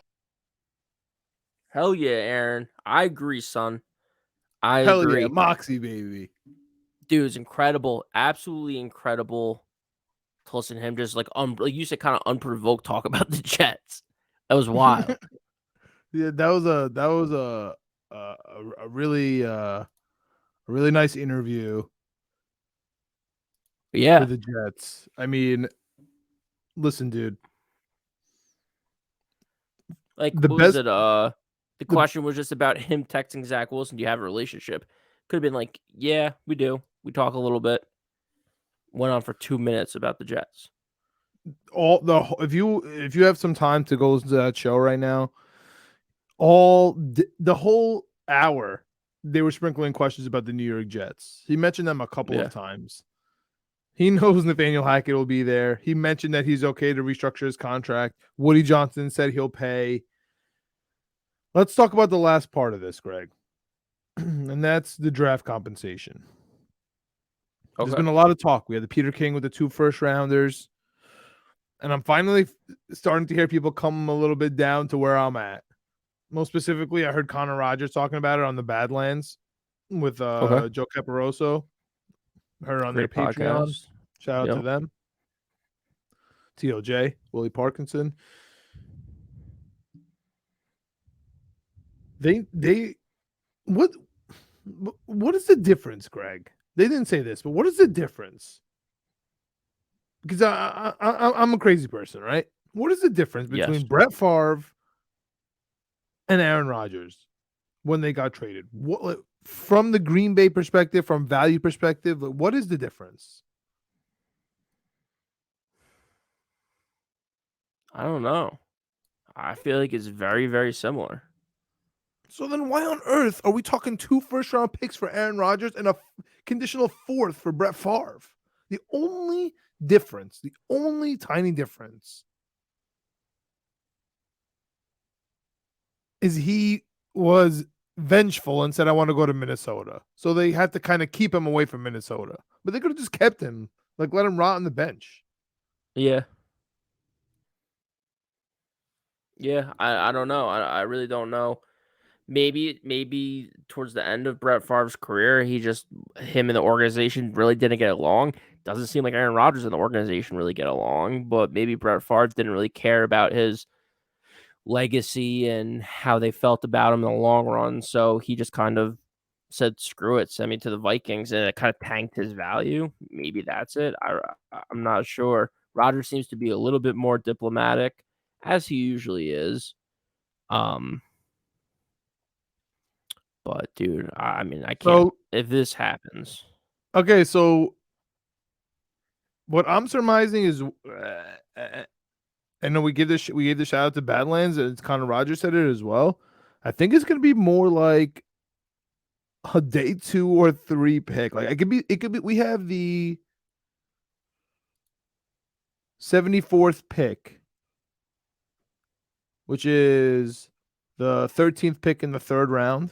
Hell yeah, Aaron. I agree, son. I
Hell
agree.
yeah. Moxie, baby.
Dude, it's incredible. Absolutely incredible to listen to him just like you said, kind of unprovoked talk about the Jets. That was wild.
Yeah, that was a really nice interview.
Yeah.
With the Jets. I mean, listen, dude.
Like,
The
what was it? The question was just about him texting Zach Wilson, "Do you have a relationship?" Could have been like, "Yeah, we do. We talk a little bit." Went on for 2 minutes about the Jets.
If you have some time to go listen to that show right now, the whole hour they were sprinkling questions about the New York Jets. He mentioned them a couple of times. He knows Nathaniel Hackett will be there. He mentioned that he's okay to restructure his contract. Woody Johnson said he'll pay. Let's talk about the last part of this, Greg. And that's the draft compensation. Okay. There's been a lot of talk. We had the Peter King with the 2 first-rounders. And I'm finally starting to hear people come a little bit down to where I'm at. Most specifically, I heard Connor Rodgers talking about it on the Badlands with Joe Caparoso. Heard on
Great
their Patreon.
Podcast.
Shout out to them. TOJ, Willie Parkinson. What is the difference, Greg? They didn't say this, but what is the difference? Because I'm a crazy person, right? What is the difference between
Yes.
Brett Favre and Aaron Rodgers when they got traded? What, from the Green Bay perspective, from value perspective, what is the difference?
I don't know. I feel like it's very, very similar.
So then why on earth are we talking 2 first-round picks for Aaron Rodgers and a conditional 4th for Brett Favre? The only difference, the only tiny difference is he was vengeful and said, I want to go to Minnesota. So they had to kind of keep him away from Minnesota. But they could have just kept him, like let him rot on the bench.
Yeah. Yeah, I don't know. I really don't know. Maybe towards the end of Brett Favre's career, him and the organization really didn't get along. Doesn't seem like Aaron Rodgers and the organization really get along, but maybe Brett Favre didn't really care about his legacy and how they felt about him in the long run. So he just kind of said, screw it, send me to the Vikings, and it kind of tanked his value. Maybe that's it. I'm not sure. Rodgers seems to be a little bit more diplomatic, as he usually is. But dude, I mean, I can't.
So,
if this happens,
okay, so what I'm surmising is, I know we gave the shout out to Badlands, and it's Connor Rogers said it as well. I think it's gonna be more like a day 2 or 3 pick. Like it could be. We have the 74th pick, which is the 13th pick in the 3rd round.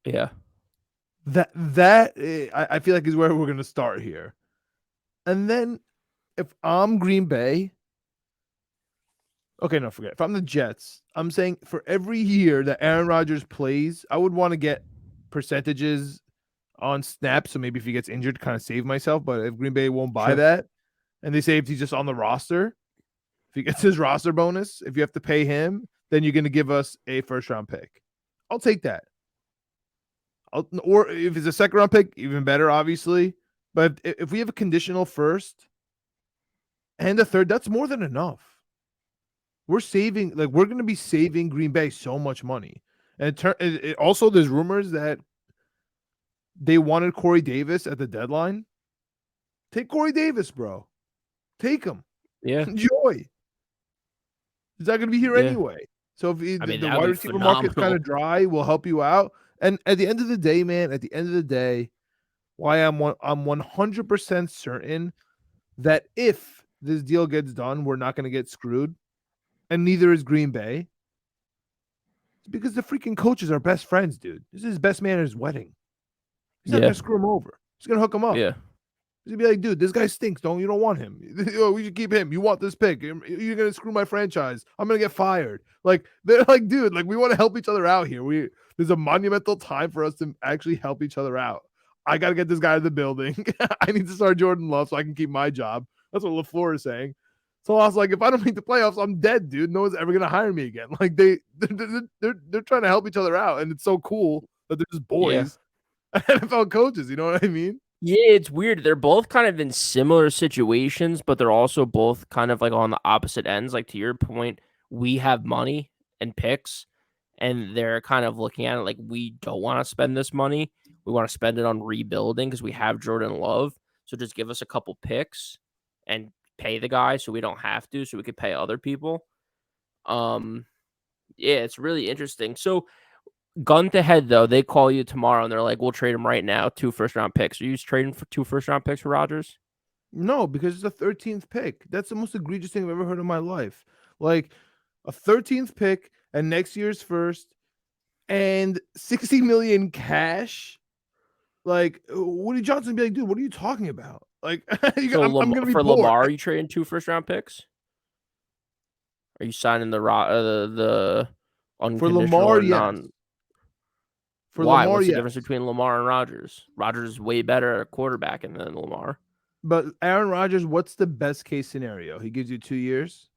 yeah,
I feel like is where we're gonna start here. And then if I'm Green Bay, okay, no, forget it. If I'm the Jets, I'm saying for every year that Aaron Rodgers plays, I would want to get percentages on snaps. So maybe if he gets injured, kind of save myself. But if Green Bay won't buy
Sure.
that, and they say if he's just on the roster, if he gets his roster bonus, if you have to pay him, then you're going to give us a 1st-round pick. I'll take that. Or if it's a 2nd-round pick, even better, obviously. But if we have a conditional 1st and a 3rd, that's more than enough. We're going to be saving Green Bay so much money. And also, there's rumors that they wanted Corey Davis at the deadline. Take Corey Davis, bro. Take him.
yeah.
Enjoy. He's not going to be here
Yeah.
anyway. So if the
that would
wide
be
receiver market's kind
phenomenal.
of dry, we'll help you out. And at the end of the day, man, why I'm 100% certain that if this deal gets done, we're not going to get screwed, and neither is Green Bay. It's because the freaking coaches are best friends, dude. This is his best man at his wedding. He's not
Yeah.
going to screw him over. He's going to hook him up.
Yeah.
He's gonna be like, dude, this guy stinks. You don't want him. We should keep him. You want this pick? You're gonna screw my franchise. I'm gonna get fired. Like they're like, dude, like we want to help each other out here. There's a monumental time for us to actually help each other out. I gotta get this guy to the building. I need to start Jordan Love so I can keep my job. That's what LaFleur is saying. So I was like, if I don't make the playoffs, I'm dead, dude. No one's ever gonna hire me again. Like they're trying to help each other out, and it's so cool that they're just boys, NFL coaches. You know what I mean?
Yeah, it's weird. They're both kind of in similar situations, but they're also both kind of like on the opposite ends. Like to your point, we have money and picks, and they're kind of looking at it like we don't want to spend this money. We want to spend it on rebuilding because we have Jordan Love. So just give us a couple picks and pay the guy so we don't have to, so we could pay other people. Yeah, it's really interesting. So gun to head, though, they call you tomorrow and they're like, we'll trade him right now. 2 first-round picks. Are you trading for 2 first-round picks for Rodgers?
No, because it's a 13th pick. That's the most egregious thing I've ever heard in my life. Like a 13th pick and next year's first and 60 million cash. Like Woody Johnson would be like, dude, what are you talking about? Like, I'm going to be
for
poor.
Lamar, are you trading 2 first-round picks? Are you signing the unconditional
For Lamar,
or
yes.
non?
For
Why?
Lamar,
What's the
yes.
difference between Lamar and Rodgers? Rodgers is way better at quarterbacking than Lamar.
But Aaron Rodgers, what's the best case scenario? He gives you 2 years?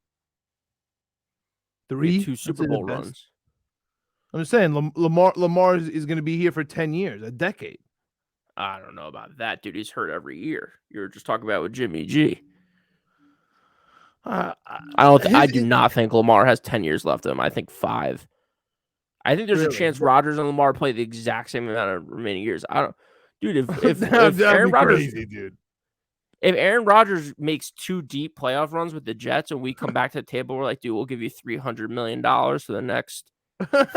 3?
2 Super Bowl runs.
I'm just saying, Lamar is going to be here for 10 years, a decade.
I don't know about that, dude. He's hurt every year. You were just talking about with Jimmy G. I do not think Lamar has 10 years left of him. I think 5. I think there's a chance Rodgers and Lamar play the exact same amount of remaining years. I don't, dude. If Aaron Rodgers,
crazy, dude.
If Aaron Rodgers makes 2 deep playoff runs with the Jets, and we come back to the table, we're like, dude, we'll give you $300 million for the next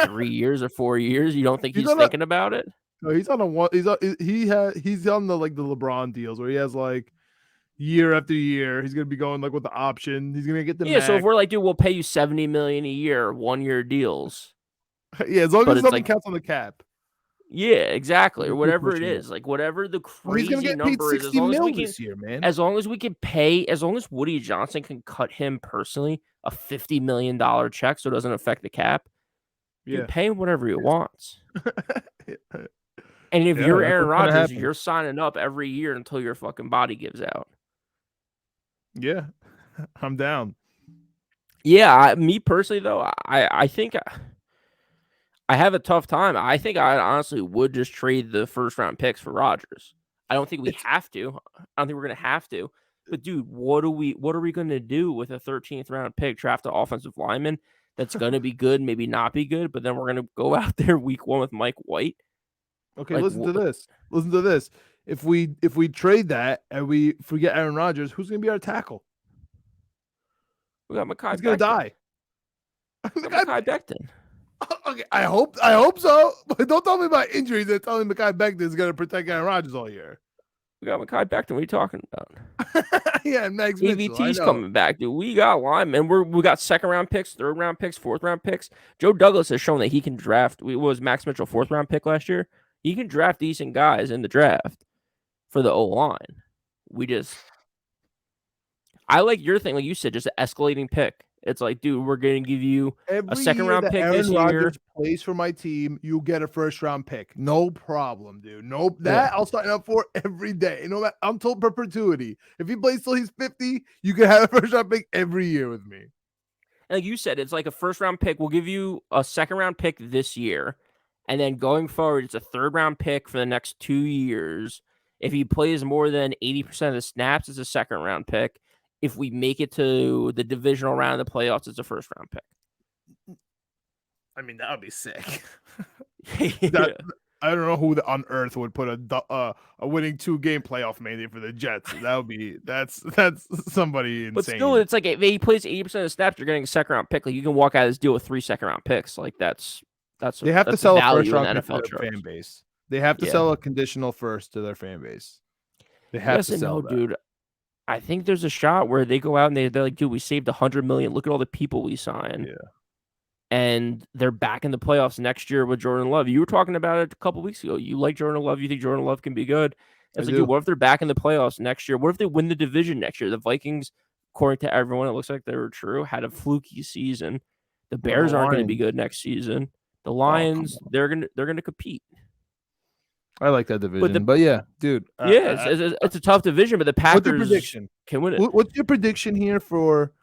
3 years or 4 years. You don't think he's thinking about it?
No, he's on a one. He's on the like the LeBron deals where he has like year after year. He's gonna be going like with the option. He's gonna get the max.
So if we're like, dude, we'll pay you $70 million a year, 1-year deals.
Yeah, as long as something counts on the cap.
Yeah, exactly, or whatever it is, like whatever the crazy number is. As long as we can,
this year, man.
As long as we can pay, as long as Woody Johnson can cut him personally a $50 million check, so it doesn't affect the cap. You pay him whatever he wants. And if you're Aaron Rodgers, you're signing up every year until your fucking body gives out.
Yeah, I'm down.
Yeah, me personally, though, I think I have a tough time. I think I honestly would just trade the first-round picks for Rodgers. I don't think we have to. I don't think we're going to have to. But, dude, what are we going to do with a 13th-round pick, draft an offensive lineman that's going to be good, maybe not be good, but then we're going to go out there week 1 with Mike White?
Okay, like, listen to this. If we trade that and we forget Aaron Rodgers, who's gonna be our tackle?
We got Mekhi.
He's gonna die.
Mekhi Becton.
Okay, I hope so. But don't tell me about injuries and tell me Mekhi Becton is gonna protect Aaron Rodgers all year.
We got Mekhi Becton. What are you talking about?
Yeah, Max
AVT's coming back, dude. We got linemen. We got 2nd-round picks, 3rd-round picks, 4th-round picks. Joe Douglas has shown that he can draft. Was Max Mitchell 4th-round pick last year? He can draft decent guys in the draft for the O-line. I like your thing, like you said, just an escalating pick. It's like, dude, we're going to give you a 2nd-round pick
Aaron
this year.
Rodgers plays for my team, you get a 1st-round pick. No problem, dude. I'll sign up for every day. Until perpetuity. If he plays till he's 50, you can have a 1st-round pick every year with me.
Like you said, it's like a 1st-round pick. We'll give you a 2nd-round pick this year. And then going forward, it's a 3rd-round pick for the next 2 years. If he plays more than 80% of the snaps, it's a 2nd-round pick. If we make it to the divisional round of the playoffs, it's a 1st-round pick.
I mean, that would be sick.
Yeah.
I don't know who on earth would put a winning 2-game playoff mandate for the Jets. That's somebody insane.
But still, it's like if he plays 80% of the snaps, you're getting a 2nd-round pick. Like you can walk out of this deal with 3 2nd-round picks. Like that's
they have to sell a 1st-round pick
NFL
to their fan base. They have to sell a conditional 1st to their fan base. They have to sell that.
Dude. I think there's a shot where they go out and they're like, dude, we saved $100 million. Look at all the people we signed.
Yeah.
And they're back in the playoffs next year with Jordan Love. You were talking about it a couple weeks ago. You like Jordan Love. You think Jordan Love can be good. It's like, dude, what if they're back in the playoffs next year? What if they win the division next year? The Vikings, according to everyone, it looks like they were true, had a fluky season. The Bears aren't going to be good next season. The Lions, they're gonna compete.
I like that division, but yeah, dude.
It's a tough division, but the Packers can win it.
What's your prediction here for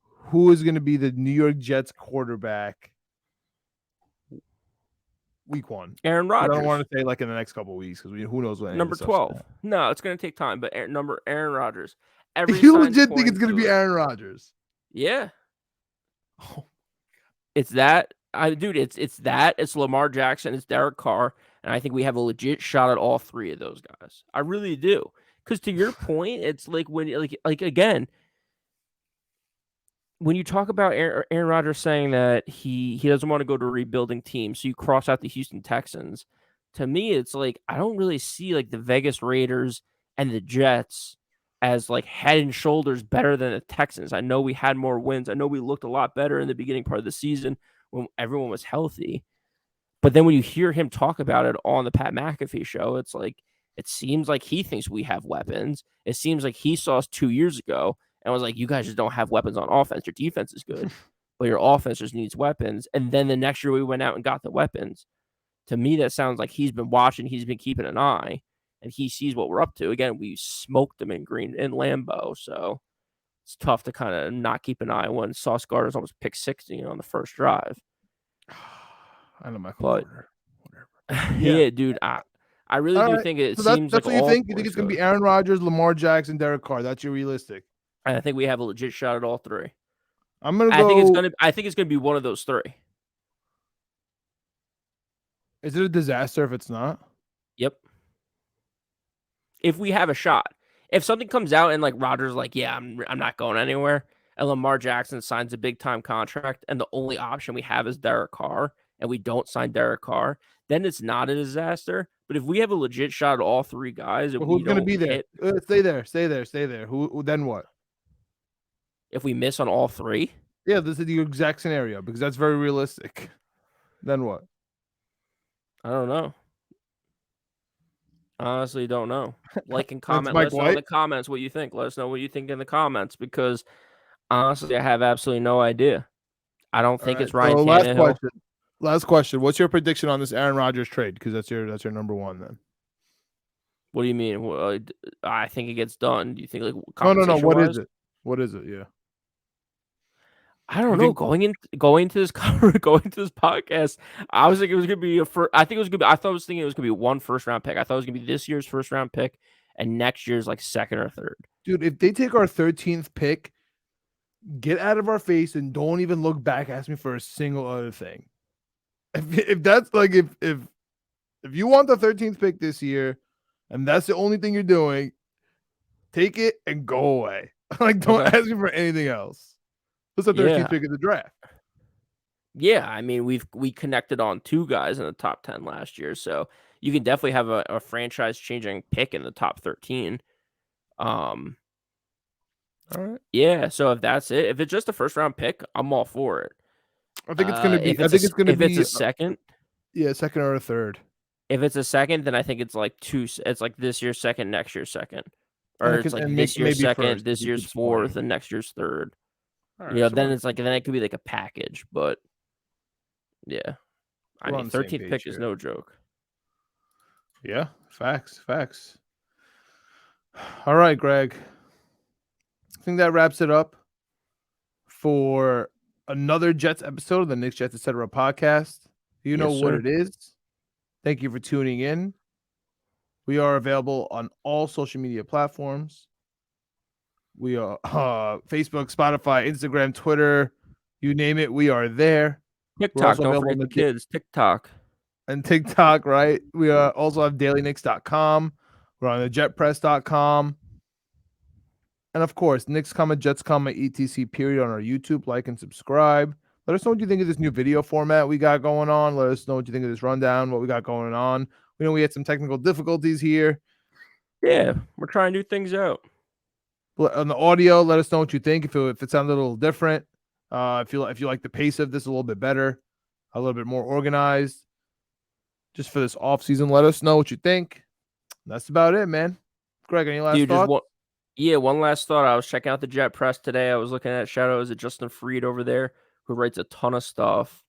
who is going to be the New York Jets quarterback week 1?
Aaron Rodgers.
I don't want to say like in the next couple of weeks because who knows when.
Number 12. No, it's going to take time, but Aaron Rodgers.
You legit think it's going to be Aaron Rodgers?
Yeah. Oh, it's that. It's that. It's Lamar Jackson. It's Derek Carr. And I think we have a legit shot at all 3 of those guys. I really do. Because to your point, it's like when again, when you talk about Aaron Rodgers saying that he doesn't want to go to a rebuilding team, so you cross out the Houston Texans. To me, it's like I don't really see like the Vegas Raiders and the Jets as like head and shoulders better than the Texans. I know we had more wins. I know we looked a lot better in the beginning part of the season when everyone was healthy. But then when you hear him talk about it on the Pat McAfee show, it's like it seems like he thinks we have weapons. It seems like he saw us 2 years ago and was like, you guys just don't have weapons on offense. Your defense is good, but your offense just needs weapons. And then the next year we went out and got the weapons. To me, that sounds like he's been watching, he's been keeping an eye, and he sees what we're up to. Again, we smoked them in Lambeau, so it's tough to kind of not keep an eye when Sauce Gardner's almost picked 60 on the first drive.
I know Michael
But
Porter.
yeah, dude, I really
All
do
right.
think it
So
seems
that's
like
what you
all
think? You
four
think
is
it's gonna be
good.
Aaron Rodgers, Lamar Jackson, Derek Carr? That's your realistic.
And I think we have a legit shot at all three.
I'm gonna
I think it's
go.
gonna be one of those three.
Is it a disaster if it's not?
Yep. If we have a shot. If something comes out and like Rodgers like, yeah, I'm not going anywhere, and Lamar Jackson signs a big time contract, and the only option we have is Derek Carr, and we don't sign Derek Carr, then it's not a disaster. But if we have a legit shot at all three guys, and
Well,
we
who's gonna
don't
be there?
hit,
Stay there. Who? Then what?
if we miss on all three,
Yeah, this is the exact scenario because that's very realistic. Then what?
I don't know. Honestly, don't know. Like and
That's
comment.
Mike
Let us know in
White.
the comments what you think. Let us know what you think in the comments because honestly, I have absolutely no idea. I don't
All
think
right.
it's Ryan
So
Tannehill.
last question. What's your prediction on this Aaron Rodgers trade? Because that's your number one then.
What do you mean? Well, I think it gets done. Do you think like
No.
compensation
What
wise?
is it? What is it? Yeah.
I don't
You
know.
think-
Going into this podcast, I was thinking it was gonna be I think it was gonna be. I thought I was thinking it was gonna be one first round pick. I thought it was gonna be this year's first round pick and next year's like second or third.
Dude, if they take our 13th pick, get out of our face and don't even look back. Ask me for a single other thing. If that's like if you want the 13th pick this year, and that's the only thing you're doing, take it and go away. Like, don't
Okay.
ask me for anything else. What's the 13th
Yeah.
pick of the draft?
Yeah, I mean we connected on two guys in the top 10 last year, so you can definitely have a franchise changing pick in the top 13.
All right.
Yeah, so if that's it, if it's just a first round pick, I'm all for it.
I think it's gonna be.
If
I
it's
think it's gonna
if
be
it's a second,
yeah, second or a third.
if it's a second, then I think it's like two. It's like this year's second, next year's second,
And
or
it
it's
can-
like
and
this
may-
year's
maybe
second,
first,
this
if it
year's
keeps
fourth,
going.
and next year's third.
All
You know,
so
then it's like then it could be like a package, but yeah, I
we're on
mean,
the same
13th
page
pick is
here.
no joke.
Yeah, facts. All right, Greg. I think that wraps it up for another Jets episode of the Knicks, Jets, etc. podcast. You know
Yes,
what
sir.
it is. Thank you for tuning in. We are available on all social media platforms. We are Facebook, Spotify, Instagram, Twitter, you name it, we are there. We're
TikTok,
also
don't
available
forget
on
the kids. TikTok.
and TikTok, right? We also have dailyknicks.com. We're on the jetpress.com. And of course, Knicks, Jets, etc. period on our YouTube. Like and subscribe. Let us know what you think of this new video format we got going on. Let us know what you think of this rundown, what we got going on. We know we had some technical difficulties here.
Yeah, we're trying new things out.
On the audio, let us know what you think. If it sounded a little different, if you like the pace of this a little bit better, a little bit more organized, just for this off season, let us know what you think. That's about it, man. Greg, any last thoughts?
One last thought. I was checking out the Jet Press today. I was looking at shadows of Justin Freed over there, who writes a ton of stuff.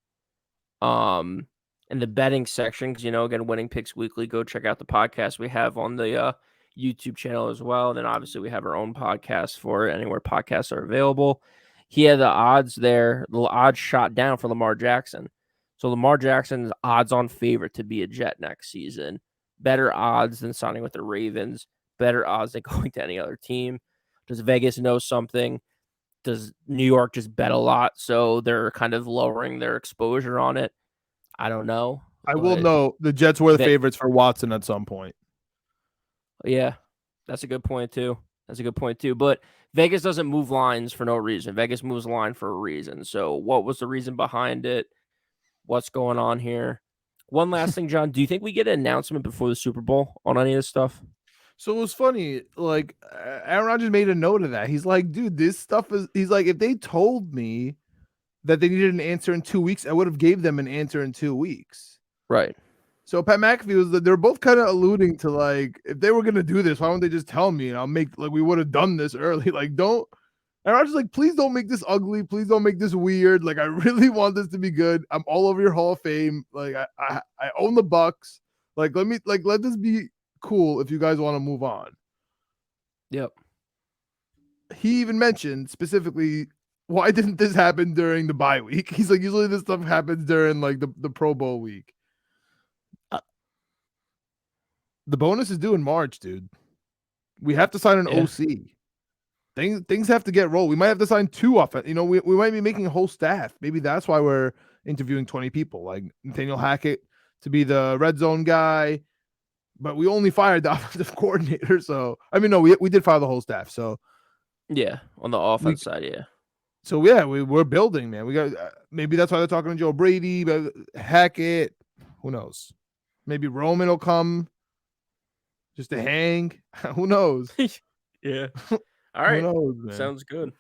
In the betting section, because again, Winning Picks Weekly. Go check out the podcast we have on the YouTube channel as well. And then obviously we have our own podcast for it, anywhere podcasts are available. He had the odds there, the odds shot down for Lamar Jackson. So Lamar Jackson is odds-on favorite to be a Jet next season. Better odds than signing with the Ravens. Better odds than going to any other team. Does Vegas know something? Does New York just bet a lot, so they're kind of lowering their exposure on it? I don't know.
I will know the Jets were the favorites for Watson at some point.
Yeah, that's a good point too. But Vegas doesn't move lines for no reason. Vegas moves line for a reason. So what was the reason behind it? What's going on here? One last thing, John. Do you think we get an announcement before the Super Bowl on any of this stuff?
So it was funny. Like Aaron Rodgers made a note of that. He's like, dude, this stuff is. He's like, if they told me that they needed an answer in 2 weeks, I would have gave them an answer in 2 weeks.
Right.
So Pat McAfee was. They're both kind of alluding to like, if they were gonna do this, why don't they just tell me? And I'll make like we would have done this early. Like, don't. And I was just like, please don't make this ugly. Please don't make this weird. Like, I really want this to be good. I'm all over your Hall of Fame. Like, I own the Bucks. Like, let this be cool if you guys want to move on.
Yep.
He even mentioned specifically why didn't this happen during the bye week? He's like, usually this stuff happens during like the Pro Bowl week. The bonus is due in March, dude. We have to sign an OC. Things have to get rolled. We might have to sign 2 offense. We might be making a whole staff. Maybe that's why we're interviewing 20 people, like Nathaniel Hackett to be the red zone guy. But we only fired the offensive coordinator. So I mean, no, we did fire the whole staff. So
yeah, on the offense side, yeah.
So yeah, we're building, man. We got maybe that's why they're talking to Joe Brady, but Hackett. Who knows? Maybe Roman will come just to hang. Who knows?
Yeah. All right.
Who knows, man?
Sounds good.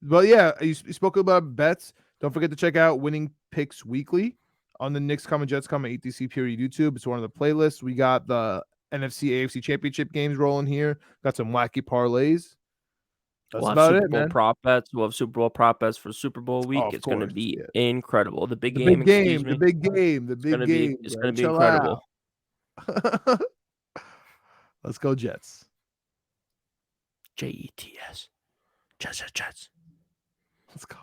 But yeah, you spoke about bets. Don't forget to check out Winning Picks Weekly on the Knicks Coming Jets Coming ATC Period YouTube. It's one of the playlists. We got the NFC AFC Championship games rolling here. Got some wacky parlays. That's about
Super
it,
Bowl
man.
prop bets. We'll have Super Bowl prop bets for Super Bowl week. It's going to be incredible. The big game.
The big game. It's going
to be incredible.
Let's go Jets.
Jets. Jets.
Let's go.